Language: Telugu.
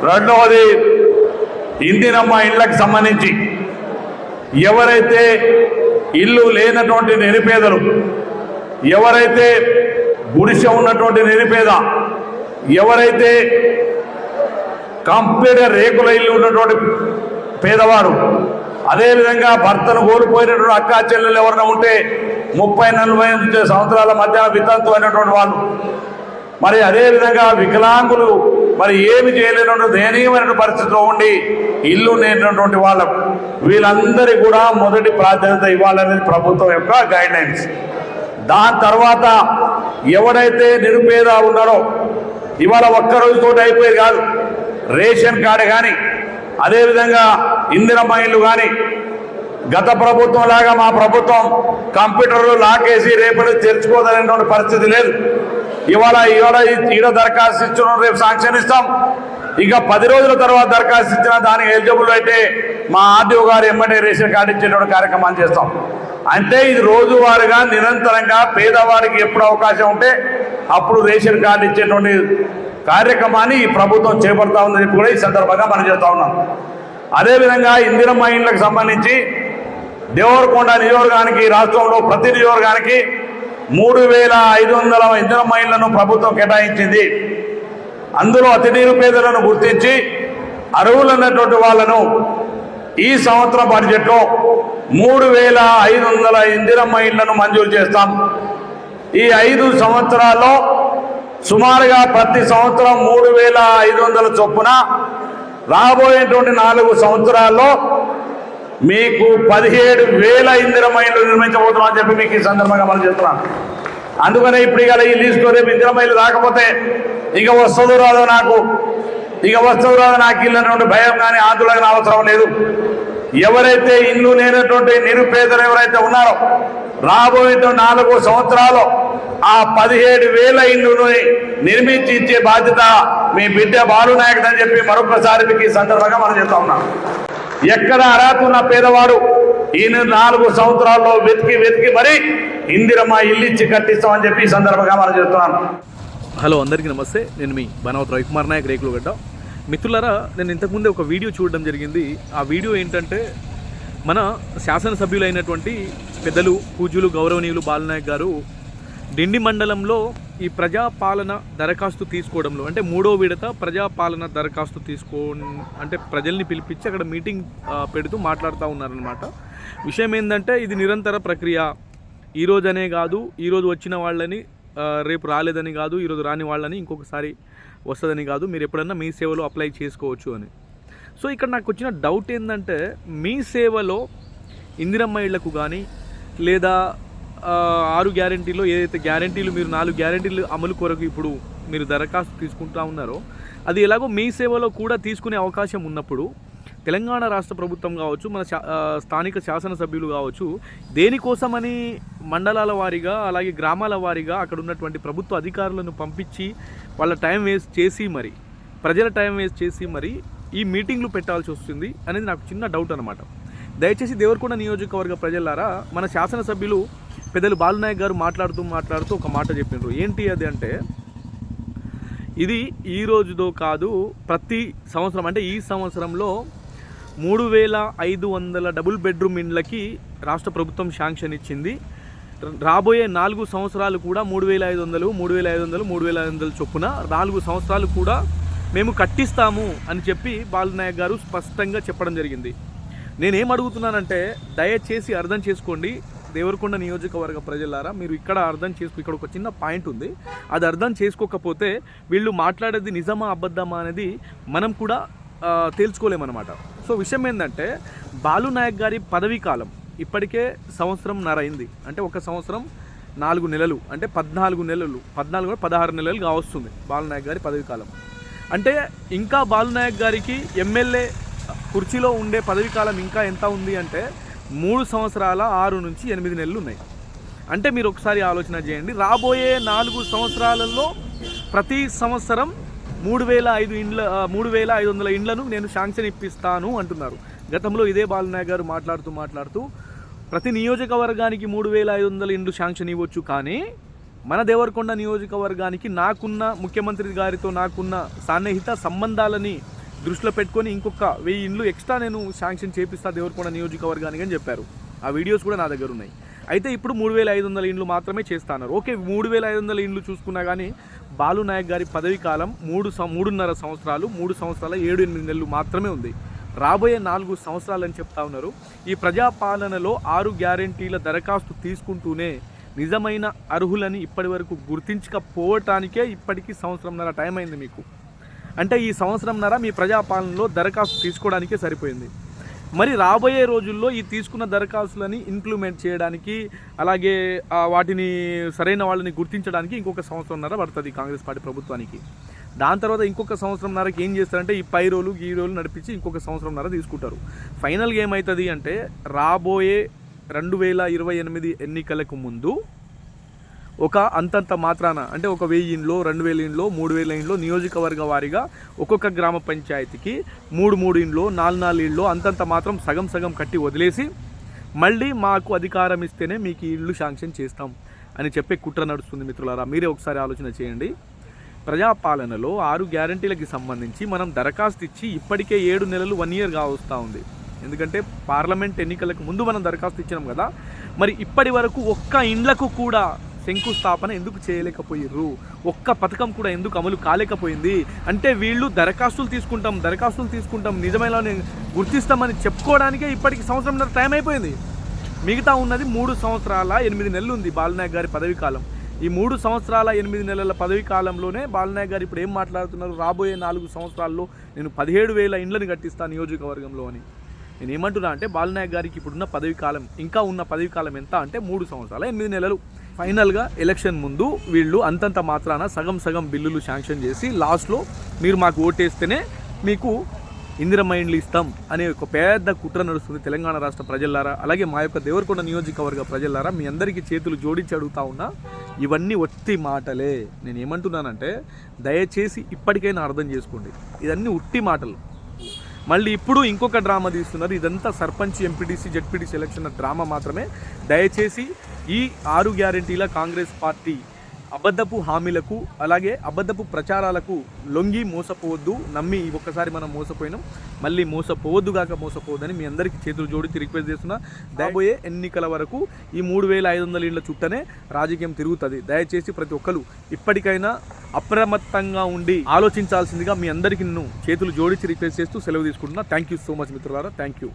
రెండవది ఇందిరమ్మ ఇళ్లకు సంబంధించి ఎవరైతే ఇల్లు లేనటువంటి నిరుపేదలు, ఎవరైతే గుడిసె ఉన్నటువంటి నిరుపేద, ఎవరైతే కంప్లీట్గా రేకుల ఇల్లు ఉన్నటువంటి పేదవారు, అదేవిధంగా భర్తను కోల్పోయినటువంటి అక్కా చెల్లెలు ఎవరైనా ఉంటే 30-40 సంవత్సరాల మధ్య వితంతువైనటువంటి వాళ్ళు, మరి అదేవిధంగా వికలాంగులు మరి ఏమి చేయలేనటువంటి దయనీయమైన పరిస్థితిలో ఉండి ఇల్లు లేనటువంటి వాళ్ళకు వీళ్ళందరికీ కూడా మొదటి ప్రాధాన్యత ఇవ్వాలనేది ప్రభుత్వం యొక్క గైడ్లైన్స్. దాని తర్వాత ఎవరైతే నిరుపేద ఉన్నారో ఇవాళ ఒక్కరోజుతో అయిపోయేది కాదు. రేషన్ కార్డు కానీ అదేవిధంగా ఇందిరమ్మ ఇల్లు కానీ గత ప్రభుత్వం లాగా మా ప్రభుత్వం కంప్యూటర్లు లాకేసి రేపటి తెరుచుకోదనేటువంటి పరిస్థితి లేదు. ఇవాళ ఈడ దరఖాస్తు ఇచ్చిన రేపు శాంక్షన్ ఇస్తాం. ఇక 10 రోజుల తర్వాత దరఖాస్తు ఇచ్చిన దానికి ఎలిజిబుల్ అయితే మా ఆర్డీఓ గారు ఎమ్మెల్యే రేషన్ కార్డు ఇచ్చేటువంటి కార్యక్రమాన్ని చేస్తాం. అంటే ఇది రోజువారీగా నిరంతరంగా పేదవాడికి ఎప్పుడు అవకాశం ఉంటే అప్పుడు రేషన్ కార్డు ఇచ్చేటువంటి కార్యక్రమాన్ని ఈ ప్రభుత్వం చేపడతా ఉందని కూడా ఈ సందర్భంగా మనం చేస్తూ ఉన్నాం. అదేవిధంగా ఇందిరమ్మ ఇళ్లకు సంబంధించి దేవరకొండ నియోజకవర్గానికి రాష్ట్రంలో ప్రతి నియోజకవర్గానికి 3500 ఇందిరమ్మ ఇళ్లను ప్రభుత్వం కేటాయించింది. అందులో అతి నిరుపేదలను గుర్తించి అర్హులైనటువంటి వాళ్ళను ఈ సంవత్సరం బడ్జెట్లో 3500 ఇందిరమ్మ ఇళ్లను మంజూరు చేస్తాం. ఈ 5 సంవత్సరాల్లో సుమారుగా ప్రతి సంవత్సరం 3500 చొప్పున రాబోయేటువంటి 4 సంవత్సరాల్లో మీకు 17,000 ఇందిరమ్మ ఇళ్లు నిర్మించబోతున్నాం అని చెప్పి మీకు ఈ సందర్భంగా మనం చెప్తున్నాం. అందుకనే ఇప్పుడు ఇక ఈ లిస్టులో రేపు ఇందిరమ్మ ఇల్లు రాకపోతే ఇక వస్తుందో రాదో నాకు ఇల్లు అనేటువంటి భయం కానీ ఆందోళన అవసరం లేదు. ఎవరైతే ఇల్లు లేనటువంటి నిరుపేదలు ఎవరైతే ఉన్నారో రాబోయే 4 సంవత్సరాలు ఆ 17,000 ఇల్లును నిర్మించి ఇచ్చే బాధ్యత మీ బిడ్డ బాలునాయకుడు అని చెప్పి మరొకసారి మీకు ఈ సందర్భంగా మనం చెప్తా ఉన్నాం. ఎక్కడ అర్హత ఉన్న పేదవాడు ఈ 4 సంవత్సరాల్లో వెతికి మరి ఇందిరమ్మ ఇల్లు ఇచ్చి కట్టిస్తామని చెప్పి ఈ సందర్భంగా మనం చెప్తున్నాను. హలో, అందరికీ నమస్తే. నేను మీ బనవత్ రవికుమార్ నాయక్, రేకులగడ్డ. మిత్రులారా, నేను ఇంతకుముందే ఒక వీడియో చూడడం జరిగింది. ఆ వీడియో ఏంటంటే మన శాసనసభ్యులైనటువంటి పెద్దలు పూజ్యులు గౌరవనీయులు బాలనాయక్ గారు డిండి మండలంలో ఈ ప్రజాపాలన దరఖాస్తు తీసుకోవడంలో అంటే 3వ విడత ప్రజాపాలన దరఖాస్తు అంటే ప్రజల్ని పిలిపించి అక్కడ మీటింగ్ పెడుతూ మాట్లాడుతూ ఉన్నారనమాట. విషయం ఏంటంటే ఇది నిరంతర ప్రక్రియ. ఈరోజనే కాదు, ఈరోజు వచ్చిన వాళ్ళని రేపు రాలేదని కాదు, ఈరోజు రాని వాళ్ళని ఇంకొకసారి వస్తుందని కాదు, మీరు ఎప్పుడన్నా మీ సేవలో అప్లై చేసుకోవచ్చు అని. సో ఇక్కడ నాకు వచ్చిన డౌట్ ఏంటంటే మీ సేవలో ఇందిరమ్మ ఇళ్లకు కానీ లేదా 6 గ్యారెంటీలో ఏదైతే గ్యారెంటీలు మీరు 4 గ్యారెంటీలు అమలు కొరకు ఇప్పుడు మీరు దరఖాస్తు తీసుకుంటా ఉన్నారో అది ఎలాగో మీ సేవలో కూడా తీసుకునే అవకాశం ఉన్నప్పుడు తెలంగాణ రాష్ట్ర ప్రభుత్వం కావచ్చు, మన స్థానిక శాసనసభ్యులు కావచ్చు, దేనికోసమని మండలాల వారీగా అలాగే గ్రామాల వారీగా అక్కడ ఉన్నటువంటి ప్రభుత్వ అధికారులను పంపించి వాళ్ళ టైం వేస్ట్ చేసి మరి ప్రజల టైం వేస్ట్ చేసి మరి ఈ మీటింగ్లు పెట్టాల్సి వస్తుంది అనేది నాకు చిన్న డౌట్ అనమాట. దయచేసి దేవరకొండ నియోజకవర్గ ప్రజలారా, మన శాసనసభ్యులు పెద్దలు బాలునాయక్ గారు మాట్లాడుతూ ఒక మాట చెప్పినారు. ఏంటి అది అంటే ఇది ఈ రోజుదో కాదు, ప్రతి సంవత్సరం అంటే ఈ సంవత్సరంలో 3,500 డబుల్ బెడ్రూమ్ ఇండ్లకి రాష్ట్ర ప్రభుత్వం శాంక్షన్ ఇచ్చింది. రాబోయే 4 సంవత్సరాలు కూడా 3,500 చొప్పున 4 సంవత్సరాలు కూడా మేము కట్టిస్తాము అని చెప్పి బాలునాయక్ గారు స్పష్టంగా చెప్పడం జరిగింది. నేనేం అడుగుతున్నానంటే దయచేసి అర్థం చేసుకోండి దేవరకొండ నియోజకవర్గ ప్రజలారా, మీరు ఇక్కడ ఇక్కడ ఒక చిన్న పాయింట్ ఉంది. అది అర్థం చేసుకోకపోతే వీళ్ళు మాట్లాడేది నిజమా అబద్ధమా అనేది మనం కూడా తేల్చుకోలేమన్నమాట. సో విషయం ఏంటంటే బాలునాయక్ గారి పదవీ కాలం ఇప్పటికే 1.5 సంవత్సరం అయింది. అంటే 1 సంవత్సరం 4 నెలలు అంటే 16 నెలలు కావస్తుంది బాలునాయక్ గారి పదవీ కాలం. అంటే ఇంకా బాలునాయక్ గారికి ఎమ్మెల్యే కుర్చీలో ఉండే పదవీ కాలం ఇంకా ఎంత ఉంది అంటే 3 సంవత్సరాల 6 నుంచి 8 నెలలు ఉన్నాయి. అంటే మీరు ఒకసారి ఆలోచన చేయండి. రాబోయే 4 సంవత్సరాలలో ప్రతి సంవత్సరం 3,500 ఇండ్లను నేను శాంక్షన్ ఇప్పిస్తాను అంటున్నారు. గతంలో ఇదే బాలునాయక్ గారు మాట్లాడుతూ ప్రతి నియోజకవర్గానికి 3,500 ఇండ్లు శాంక్షన్ ఇవ్వచ్చు, కానీ మన దేవరకొండ నియోజకవర్గానికి నాకున్న ముఖ్యమంత్రి గారితో నాకున్న సన్నిహిత సంబంధాలని దృష్టిలో పెట్టుకొని ఇంకొక 1000 ఇండ్లు ఎక్స్ట్రా నేను శాంక్షన్ చేపిస్తా దేవరకొండ నియోజకవర్గానికి అని చెప్పారు. ఆ వీడియోస్ కూడా నా దగ్గర ఉన్నాయి. అయితే ఇప్పుడు 3500 ఇండ్లు మాత్రమే చేస్తున్నారు. ఓకే, 3500 ఇండ్లు చూసుకున్నా కానీ బాలు నాయక్ గారి పదవి కాలం 3.5 సంవత్సరాలు, 3 సంవత్సరాల 7-8 నెలలు మాత్రమే ఉంది. రాబోయే 4 సంవత్సరాలు అని చెప్తా ఉన్నారు. ఈ ప్రజాపాలనలో 6 గ్యారెంటీల దరఖాస్తు తీసుకుంటూనే నిజమైన అర్హులని ఇప్పటి వరకు గుర్తించకపోవటానికే ఇప్పటికీ 1.5 సంవత్సరం టైం అయింది మీకు. అంటే ఈ 1.5 సంవత్సరం మీ ప్రజాపాలనలో దరఖాస్తు తీసుకోవడానికే సరిపోయింది. మరి రాబోయే రోజుల్లో ఈ తీసుకున్న దరఖాస్తులని ఇంప్లిమెంట్ చేయడానికి, అలాగే వాటిని సరైన వాళ్ళని గుర్తించడానికి ఇంకొక 1.5 సంవత్సరం పడుతుంది కాంగ్రెస్ పార్టీ ప్రభుత్వానికి. దాని తర్వాత ఇంకొక 1.5 సంవత్సరం ఏం చేస్తారంటే ఈ పై రోలు గీ రోలు నడిపించి ఇంకొక 1.5 సంవత్సరం తీసుకుంటారు. ఫైనల్గా ఏమవుతుంది అంటే రాబోయే 2028 ఎన్నికలకు ముందు ఒక అంతంత మాత్రాన అంటే ఒక 1000 ఇండ్లో, 2000 ఇండ్లో, 3000 ఇండ్లో నియోజకవర్గ వారీగా ఒక్కొక్క గ్రామ పంచాయతీకి 3 ఇండ్లో, 4 ఇండ్లో అంతంత మాత్రం సగం సగం కట్టి వదిలేసి మళ్ళీ మాకు అధికారం ఇస్తేనే మీకు ఈ ఇల్లు శాంక్షన్ చేస్తాం అని చెప్పే కుట్ర నడుస్తుంది. మిత్రులారా, మీరే ఒకసారి ఆలోచన చేయండి. ప్రజాపాలనలో 6 గ్యారంటీలకి సంబంధించి మనం దరఖాస్తు ఇచ్చి ఇప్పటికే 7 నెలలు 1 ఇయర్ వస్తూ ఉంది. ఎందుకంటే పార్లమెంట్ ఎన్నికలకు ముందు మనం దరఖాస్తు ఇచ్చినాం కదా. మరి ఇప్పటి వరకు ఒక్క ఇండ్లకు కూడా శంకుస్థాపన ఎందుకు చేయలేకపోయారు? ఒక్క పథకం కూడా ఎందుకు అమలు కాలేకపోయింది? అంటే వీళ్ళు దరఖాస్తులు తీసుకుంటాం నిజమైన గుర్తిస్తామని చెప్పుకోవడానికే ఇప్పటికి 1.5 సంవత్సరం టైం అయిపోయింది. మిగతా ఉన్నది 3 సంవత్సరాల 8 నెలలు ఉంది బాలనాయక్ గారి పదవి కాలం. ఈ 3 సంవత్సరాల 8 నెలల పదవి కాలంలోనే బాలనాయక్ గారు ఇప్పుడు ఏం మాట్లాడుతున్నారు? రాబోయే 4 సంవత్సరాల్లో నేను 17,000 ఇండ్లను కట్టిస్తాను నియోజకవర్గంలో అని. నేను ఏమంటున్నా అంటే బాలనాయక్ గారికి ఇప్పుడున్న పదవి కాలం, ఇంకా ఉన్న పదవి కాలం ఎంత అంటే 3 సంవత్సరాల 8 నెలలు. ఫైనల్గా ఎలక్షన్ ముందు వీళ్ళు అంతంత మాత్రాన సగం సగం బిల్లులు శాంక్షన్ చేసి లాస్ట్లో మీరు మాకు ఓటేస్తేనే మీకు ఇందిరమ్మ ఇండ్లు ఇస్తాం అనే ఒక పెద్ద కుట్ర నడుస్తుంది. తెలంగాణ రాష్ట్ర ప్రజలారా, అలాగే మా యొక్క దేవరకొండ నియోజకవర్గ ప్రజలారా, మీ అందరికీ చేతులు జోడించి అడుగుతా ఉన్నా, ఇవన్నీ ఉట్టి మాటలే. నేను ఏమంటున్నానంటే దయచేసి ఇప్పటికైనా అర్థం చేసుకోండి, ఇదన్నీ ఉట్టి మాటలు. మళ్ళీ ఇప్పుడు ఇంకొక డ్రామా తీస్తున్నారు. ఇదంతా sarpanch, MPTC, ZPTC election drama మాత్రమే. దయచేసి ఈ 6 గ్యారెంటీల కాంగ్రెస్ పార్టీ అబద్ధపు హామీలకు, అలాగే అబద్ధపు ప్రచారాలకు లొంగి మోసపోవద్దు. నమ్మి ఒక్కసారి మనం మోసపోయినాం, మళ్ళీ మోసపోవద్దని మీ అందరికీ చేతులు జోడించి రిక్వెస్ట్ చేస్తున్నా. రాబోయే ఎన్నికల వరకు ఈ 3500 ఇండ్ల చుట్టనే రాజకీయం తిరుగుతుంది. దయచేసి ప్రతి ఒక్కరు ఇప్పటికైనా అప్రమత్తంగా ఉండి ఆలోచించాల్సిందిగా మీ అందరికీ చేతులు జోడించి రిక్వెస్ట్ చేస్తూ సెలవు తీసుకుంటున్నా. థ్యాంక్ యూ సో మచ్ మిత్రులారా, థ్యాంక్ యూ.